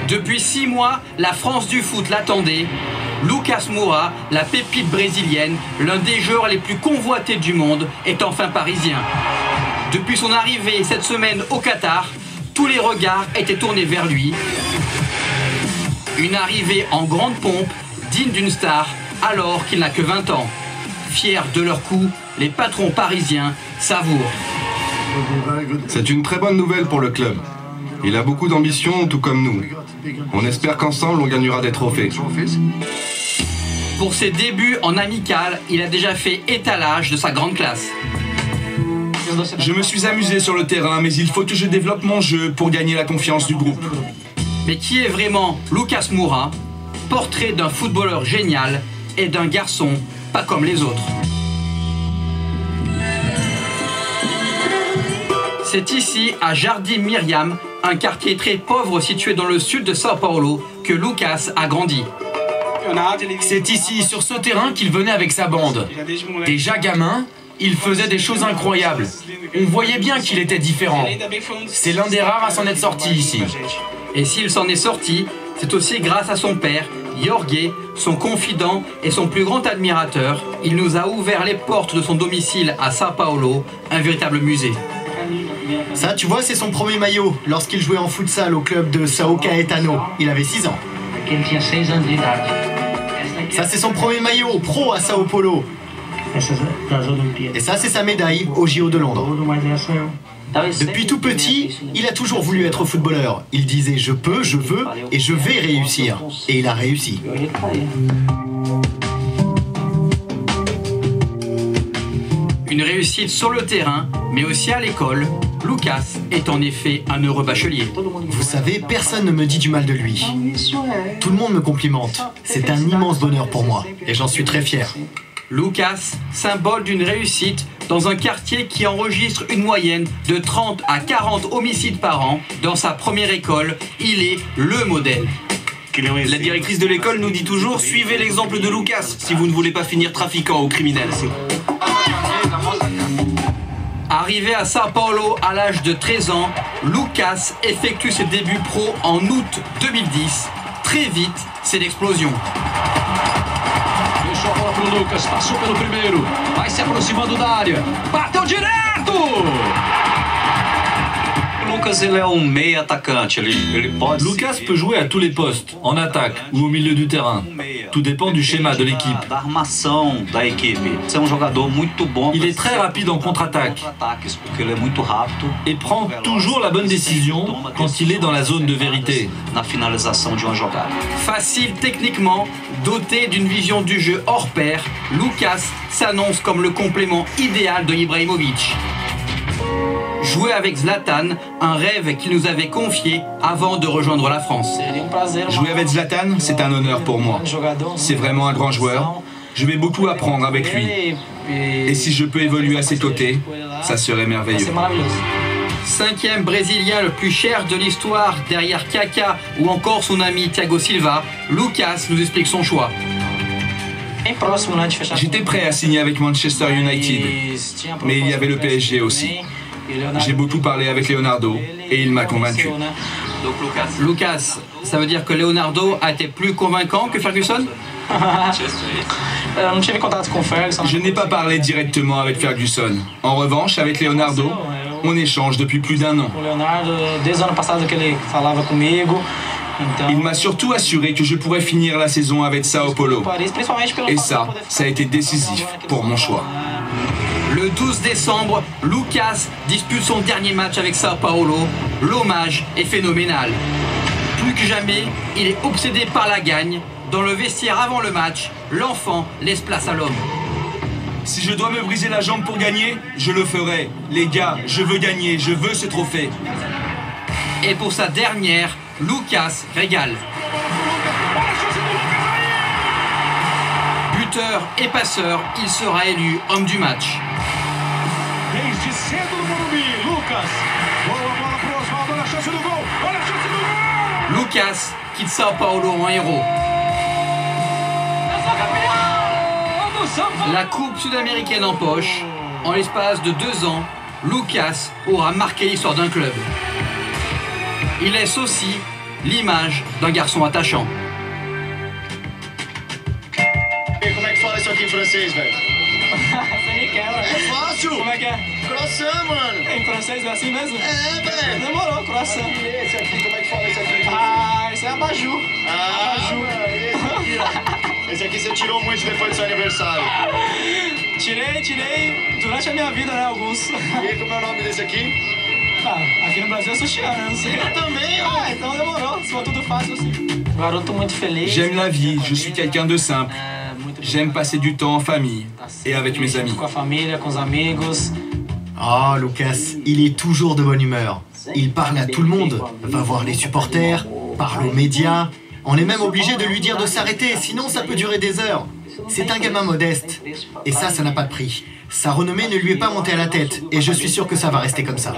Depuis 6 mois, la France du foot l'attendait. Lucas Moura, la pépite brésilienne, l'un des joueurs les plus convoités du monde, est enfin parisien. Depuis son arrivée cette semaine au Qatar, tous les regards étaient tournés vers lui. Une arrivée en grande pompe, digne d'une star, alors qu'il n'a que 20 ans. Fiers de leur coup, les patrons parisiens savourent. C'est une très bonne nouvelle pour le club. Il a beaucoup d'ambition, tout comme nous. On espère qu'ensemble, on gagnera des trophées. Pour ses débuts en amical, il a déjà fait étalage de sa grande classe. Je me suis amusé sur le terrain, mais il faut que je développe mon jeu pour gagner la confiance du groupe. Mais qui est vraiment Lucas Moura? Portrait d'un footballeur génial et d'un garçon pas comme les autres. C'est ici, à Jardim Myriam, un quartier très pauvre situé dans le sud de Sao Paulo, que Lucas a grandi. C'est ici, sur ce terrain, qu'il venait avec sa bande. Déjà gamin, il faisait des choses incroyables. On voyait bien qu'il était différent. C'est l'un des rares à s'en être sorti ici. Et s'il s'en est sorti, c'est aussi grâce à son père, Jorge, son confident et son plus grand admirateur. Il nous a ouvert les portes de son domicile à Sao Paulo, un véritable musée. Ça, tu vois, c'est son premier maillot, lorsqu'il jouait en futsal au club de Sao Caetano. Il avait 6 ans. Ça, c'est son premier maillot pro à Sao Paulo. Et ça, c'est sa médaille au JO de Londres. Depuis tout petit, il a toujours voulu être footballeur. Il disait « je peux, je veux et je vais réussir ». Et il a réussi. Une réussite sur le terrain, mais aussi à l'école. Lucas est en effet un heureux bachelier. Vous savez, personne ne me dit du mal de lui. Tout le monde me complimente. C'est un immense bonheur pour moi. Et j'en suis très fier. Lucas, symbole d'une réussite dans un quartier qui enregistre une moyenne de 30 à 40 homicides par an. Dans sa première école, il est le modèle. La directrice de l'école nous dit toujours « Suivez l'exemple de Lucas si vous ne voulez pas finir trafiquant ou criminel ». Arrivé à Sao Paulo à l'âge de 13 ans, Lucas effectue ses débuts pro en août 2010. Très vite, c'est l'explosion. Deixou a bola pro Lucas, passou pelo primeiro, vai se aproximando da área, bateu direto! Lucas, ele é meia atacante, ele pode... Lucas peut jouer à tous les postes, en attaque ou au milieu du terrain. Tout dépend du schéma de l'équipe. Il est très rapide en contre-attaque et prend toujours la bonne décision quand il est dans la zone de vérité. Facile techniquement, doté d'une vision du jeu hors pair, Lucas s'annonce comme le complément idéal de Ibrahimovic. Jouer avec Zlatan, un rêve qu'il nous avait confié avant de rejoindre la France. Jouer avec Zlatan, c'est un honneur pour moi. C'est vraiment un grand joueur. Je vais beaucoup apprendre avec lui. Et si je peux évoluer à ses côtés, ça serait merveilleux. 5e Brésilien le plus cher de l'histoire derrière Kaká ou encore son ami Thiago Silva, Lucas nous explique son choix. J'étais prêt à signer avec Manchester United, mais il y avait le PSG aussi. J'ai beaucoup parlé avec Leonardo et il m'a convaincu. Donc Lucas, ça veut dire que Leonardo a été plus convaincant que Ferguson? Je n'ai pas parlé directement avec Ferguson. En revanche, avec Leonardo, on échange depuis plus d'1 an. Il m'a surtout assuré que je pourrais finir la saison avec Sao Paulo. Et ça a été décisif pour mon choix. Le 12 décembre, Lucas dispute son dernier match avec Sao Paulo. L'hommage est phénoménal. Plus que jamais, il est obsédé par la gagne. Dans le vestiaire avant le match, l'enfant laisse place à l'homme. Si je dois me briser la jambe pour gagner, je le ferai. Les gars, je veux gagner, je veux ce trophée. Et pour sa dernière, Lucas régale. Buteur et passeur, il sera élu homme du match. Desde cedo no Morumbi, Lucas. Boa bola pro Osvaldo, olha a chance do gol. Olha a chance do gol. Lucas quitte Sao Paulo en héros. La coupe sud-américaine en poche, en l'espace de 2 ans, Lucas aura marqué l'histoire d'un club. Il laisse aussi l'image d'un garçon attachant. Como é que fala isso aqui em francês, velho? É fácil! Como é que é? Croissant, mano! Em francês é assim mesmo? É, velho! Demorou, croissant. E esse aqui, como é que fala esse aqui em francês? Ah, esse é abajur. Abajur! Esse aqui, ó. Esse aqui você tirou muito depois do seu aniversário. Tirei durante a minha vida, né, alguns. E como é o nome desse aqui? Ah, aqui no Brasil é Suchiana, né? Não sei. Eu também, ó. Ah, então demorou. Se for tudo fácil assim. Garoto muito feliz. J'aime la vie, je suis quelqu'un de simple. J'aime passer du temps en famille et avec mes amis. Com a família, com os amigos. Oh, Lucas, il est toujours de bonne humeur. Il parle à tout le monde, va voir les supporters, parle aux médias. On est même obligé de lui dire de s'arrêter, sinon ça peut durer des heures. C'est un gamin modeste. Et ça n'a pas de prix. Sa renommée ne lui est pas montée à la tête, et je suis sûr que ça va rester comme ça.